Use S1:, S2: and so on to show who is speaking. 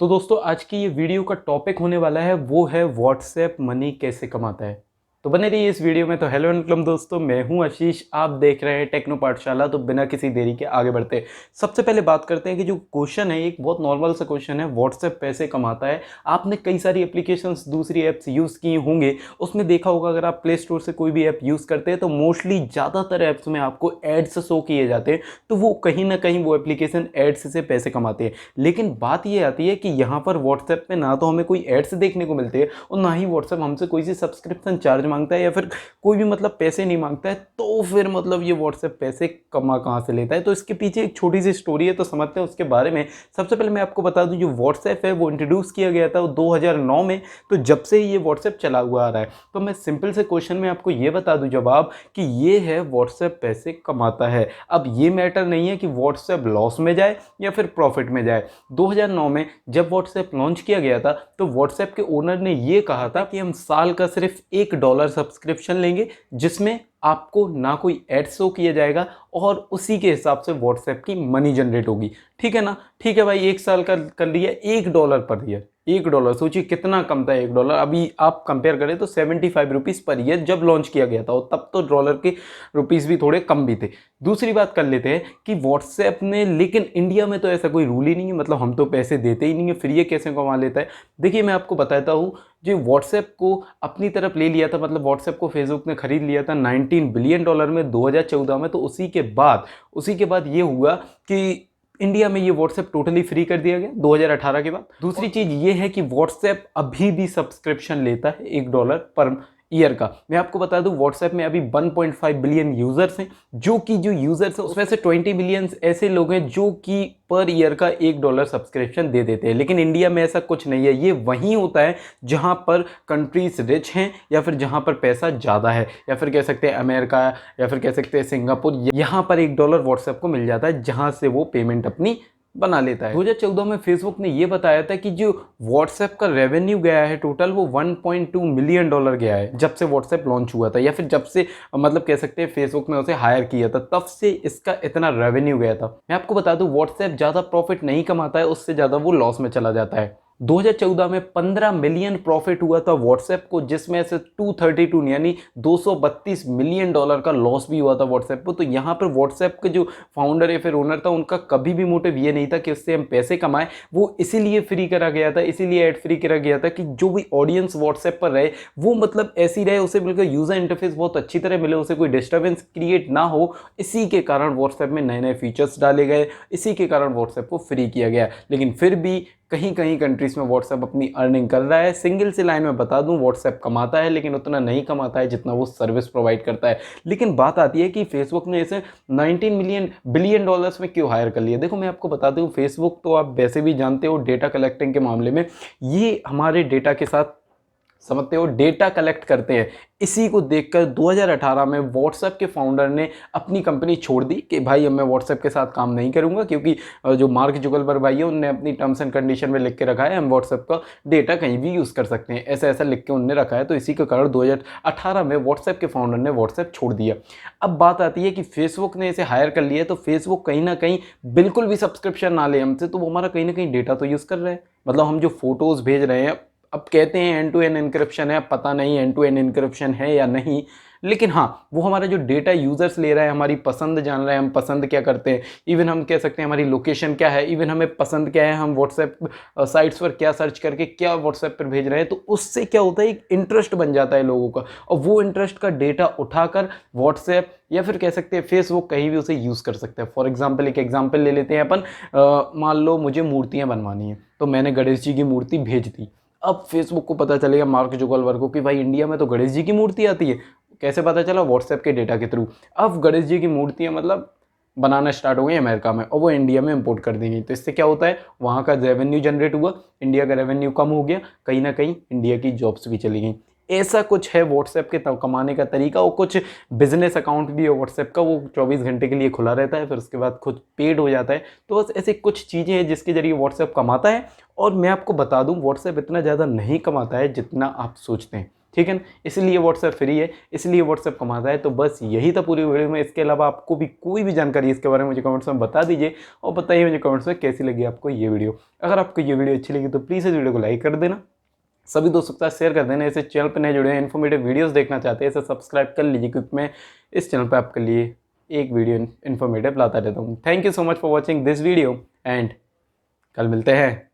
S1: तो दोस्तों आज की ये वीडियो का टॉपिक होने वाला है वो है व्हाट्सएप मनी कैसे कमाता है। तो बने रहिए इस वीडियो में। तो हेलो एंड वेलकम दोस्तों, मैं हूं आशीष, आप देख रहे हैं टेक्नो पाठशाला। तो बिना किसी देरी के आगे बढ़ते हैं। सबसे पहले बात करते हैं कि जो क्वेश्चन है एक बहुत नॉर्मल सा क्वेश्चन है, व्हाट्सएप पैसे कमाता है। आपने कई सारी एप्लीकेशंस दूसरी ऐप्स यूज़ किए होंगे, उसमें देखा होगा अगर आप प्ले स्टोर से कोई भी ऐप यूज़ करते हैं तो मोस्टली ज़्यादातर ऐप्स में आपको एड्स शो किए जाते हैं। तो वो कहीं ना कहीं वो एप्लीकेशन एड्स से पैसे कमाते हैं। लेकिन बात ये आती है कि यहाँ पर व्हाट्सएप में ना तो हमें कोई एड्स देखने को मिलते हैं और ना ही व्हाट्सएप हमसे कोई सी सब्सक्रिप्शन चार्ज मांगता है या फिर कोई भी मतलब पैसे नहीं मांगता है। तो फिर मतलब ये व्हाट्सएप पैसे कमा कहाँ से लेता है? तो इसके पीछे एक छोटी सी स्टोरी है, तो समझते हैं उसके बारे में। सबसे पहले मैं आपको बता दूं, जो व्हाट्सएप है वो इंट्रोड्यूस किया गया था वो 2009 में। तो जब से ये व्हाट्सएप चला हुआ आ रहा है, तो मैं सिंपल से क्वेश्चन में आपको ये बता दूं जवाब कि ये है व्हाट्सएप पैसे कमाता है। अब ये मैटर नहीं है कि व्हाट्सएप लॉस में जाए या फिर प्रॉफिट में जाए। 2009 में जब व्हाट्सएप लॉन्च किया गया था तो व्हाट्सएप के ओनर ने ये कहा था कि हम साल का सिर्फ $1 सब्सक्रिप्शन लेंगे, जिसमें आपको ना कोई एड शो किया जाएगा और उसी के हिसाब से व्हाट्सएप की मनी जनरेट होगी। ठीक है ना? ठीक है भाई, एक साल का कर लिया, $1 पर ईयर। $1 सोचिए कितना कम था $1। अभी आप कंपेयर करें तो 75 रुपीज़ पर ईयर जब लॉन्च किया गया था, और तब तो डॉलर के रुपीज़ भी थोड़े कम भी थे। दूसरी बात कर लेते हैं कि व्हाट्सएप ने, लेकिन इंडिया में तो ऐसा कोई रूल ही नहीं है, मतलब हम तो पैसे देते ही नहीं है, फिर ये कैसे कमा लेता है? देखिए मैं आपको बताता हूँ, जो व्हाट्सएप को अपनी तरफ ले लिया था, मतलब व्हाट्सएप को फेसबुक ने खरीद लिया था $19 बिलियन में 2014 में। तो उसी के बाद ये हुआ कि इंडिया में ये व्हाट्सएप टोटली फ्री कर दिया गया 2018 के बाद। दूसरी चीज ये है कि व्हाट्सएप अभी भी सब्सक्रिप्शन लेता है $1 पर ईयर का। मैं आपको बता दूं व्हाट्सएप में अभी 1.5 बिलियन यूजर्स हैं, जो यूजर्स हैं उसमें से 20 बिलियन ऐसे लोग हैं जो कि पर ईयर का $1 सब्सक्रिप्शन दे देते हैं। लेकिन इंडिया में ऐसा कुछ नहीं है। ये वहीं होता है जहां पर कंट्रीज रिच हैं या फिर जहां पर पैसा ज़्यादा है, या फिर कह सकते हैं अमेरिका, या फिर कह सकते हैं सिंगापुर। यहाँ पर $1 व्हाट्सएप को मिल जाता है जहां से वो पेमेंट अपनी बना लेता है। 2014 में फेसबुक ने ये बताया था कि जो व्हाट्सएप का रेवेन्यू गया है टोटल, वो $1.2 मिलियन गया है जब से व्हाट्सएप लॉन्च हुआ था, या फिर जब से मतलब कह सकते हैं फेसबुक ने उसे हायर किया था, तब से इसका इतना रेवेन्यू गया था। मैं आपको बता दूं व्हाट्सएप ज़्यादा प्रॉफिट नहीं कमाता है, उससे ज़्यादा वो लॉस में चला जाता है। 2014 में 15 मिलियन प्रॉफिट हुआ था व्हाट्सएप को, जिसमें से 232 यानी $232 मिलियन का लॉस भी हुआ था व्हाट्सएप को। तो यहाँ पर व्हाट्सएप के जो फाउंडर या फिर ओनर था, उनका कभी भी मोटिव ये नहीं था कि उससे हम पैसे कमाएं। वो इसीलिए फ्री करा गया था, इसीलिए एड फ्री करा गया था कि जो भी ऑडियंस व्हाट्सएप पर रहे वो मतलब ऐसी रहे, उसे बिल्कुल यूजर इंटरफेस बहुत अच्छी तरह मिले, उसे कोई डिस्टर्बेंस क्रिएट ना हो। इसी के कारण व्हाट्सएप में नए नए फीचर्स डाले गए, इसी के कारण व्हाट्सएप को फ्री किया गया। लेकिन फिर भी कहीं कहीं कंट्रीज में व्हाट्सएप अपनी अर्निंग कर रहा है। सिंगल सी लाइन में बता दूं, व्हाट्सएप कमाता है लेकिन उतना नहीं कमाता है जितना वो सर्विस प्रोवाइड करता है। लेकिन बात आती है कि फेसबुक ने इसे 19 बिलियन डॉलर्स में क्यों हायर कर लिया। देखो मैं आपको बता दूं, फेसबुक तो आप वैसे भी जानते हो डेटा कलेक्टिंग के मामले में ये हमारे डेटा के साथ, समझते हो, डेटा कलेक्ट करते हैं। इसी को देखकर 2018 में व्हाट्सएप के फाउंडर ने अपनी कंपनी छोड़ दी कि भाई अब मैं व्हाट्सएप के साथ काम नहीं करूंगा, क्योंकि जो मार्क जुगलबर्ग भाई है उनने अपनी टर्म्स एंड कंडीशन में लिख के रखा है हम व्हाट्सएप का डेटा कहीं भी यूज़ कर सकते हैं, ऐसा ऐसा लिख के उनने रखा है। तो इसी के कारण 2018 में व्हाट्सएप के फाउंडर ने व्हाट्सएप छोड़ दिया। अब बात आती है कि फेसबुक ने इसे हायर कर लिया है, तो फेसबुक कहीं ना कहीं बिल्कुल भी सब्सक्रिप्शन ना ले हमसे, तो वो हमारा कहीं ना कहीं डेटा तो यूज़ कर रहे हैं। मतलब हम जो फोटोज़ भेज रहे हैं, अब कहते हैं एंड टू एंड इनक्रिप्शन है, पता नहीं एंड टू एंड इनक्रिप्शन है या नहीं, लेकिन हाँ वो हमारा जो डेटा यूजर्स ले रहा है, हमारी पसंद जान रहा है, हम पसंद क्या करते हैं, इवन हम कह सकते हैं हमारी लोकेशन क्या है, इवन हमें पसंद क्या है, हम व्हाट्सएप साइट्स पर क्या सर्च करके क्या व्हाट्सएप पर भेज रहे हैं। तो उससे क्या होता है, एक इंटरेस्ट बन जाता है लोगों का, और वो इंटरेस्ट का डेटा उठाकर व्हाट्सएप या फिर कह सकते हैं फेसबुक कहीं भी उसे यूज़ कर सकते हैं। फॉर एग्जाम्पल एक एग्जाम्पल ले लेते हैं अपन, मान लो मुझे मूर्तियाँ बनवानी है, तो मैंने गणेश जी की मूर्ति भेज दी। अब फेसबुक को पता चलेगा, मार्क जुगलबर्ग को, कि भाई इंडिया में तो गणेश जी की मूर्ति आती है। कैसे पता चला? व्हाट्सएप के डेटा के थ्रू। अब गणेश जी की मूर्तियाँ मतलब बनाना स्टार्ट हो गई अमेरिका में, और वो इंडिया में इंपोर्ट कर दी गई। तो इससे क्या होता है, वहाँ का रेवेन्यू जनरेट हुआ, इंडिया का रेवेन्यू कम हो गया, कहीं ना कहीं इंडिया की जॉब्स भी चली गई। ऐसा कुछ है व्हाट्सएप के कमाने का तरीका। और कुछ बिजनेस अकाउंट भी है व्हाट्सएप का, वो 24 घंटे के लिए खुला रहता है, फिर उसके बाद खुद पेड हो जाता है। तो बस ऐसी कुछ चीज़ें हैं जिसके जरिए व्हाट्सएप कमाता है। और मैं आपको बता दूं, व्हाट्सएप इतना ज़्यादा नहीं कमाता है जितना आप सोचते हैं। ठीक है ना, इसलिए व्हाट्सएप फ्री है, इसलिए व्हाट्सएप कमाता है। तो बस यही था पूरी वीडियो में। इसके अलावा आपको भी कोई भी जानकारी इसके बारे में मुझे कमेंट्स में बता दीजिए और बताइए मुझे कमेंट्स में कैसी लगी आपको ये वीडियो। अगर आपको ये वीडियो अच्छी लगी तो प्लीज़ इस वीडियो को लाइक कर देना, सभी दोस्तों के साथ शेयर कर देना। ऐसे चैनल पर नए जुड़े हैं, इन्फॉर्मेटिव वीडियोस देखना चाहते हैं, इसे सब्सक्राइब कर लीजिए, क्योंकि मैं इस चैनल पर आपके लिए एक वीडियो इन्फॉर्मेटिव लाता रहता हूँ। Thank you so much for watching this video and कल मिलते हैं।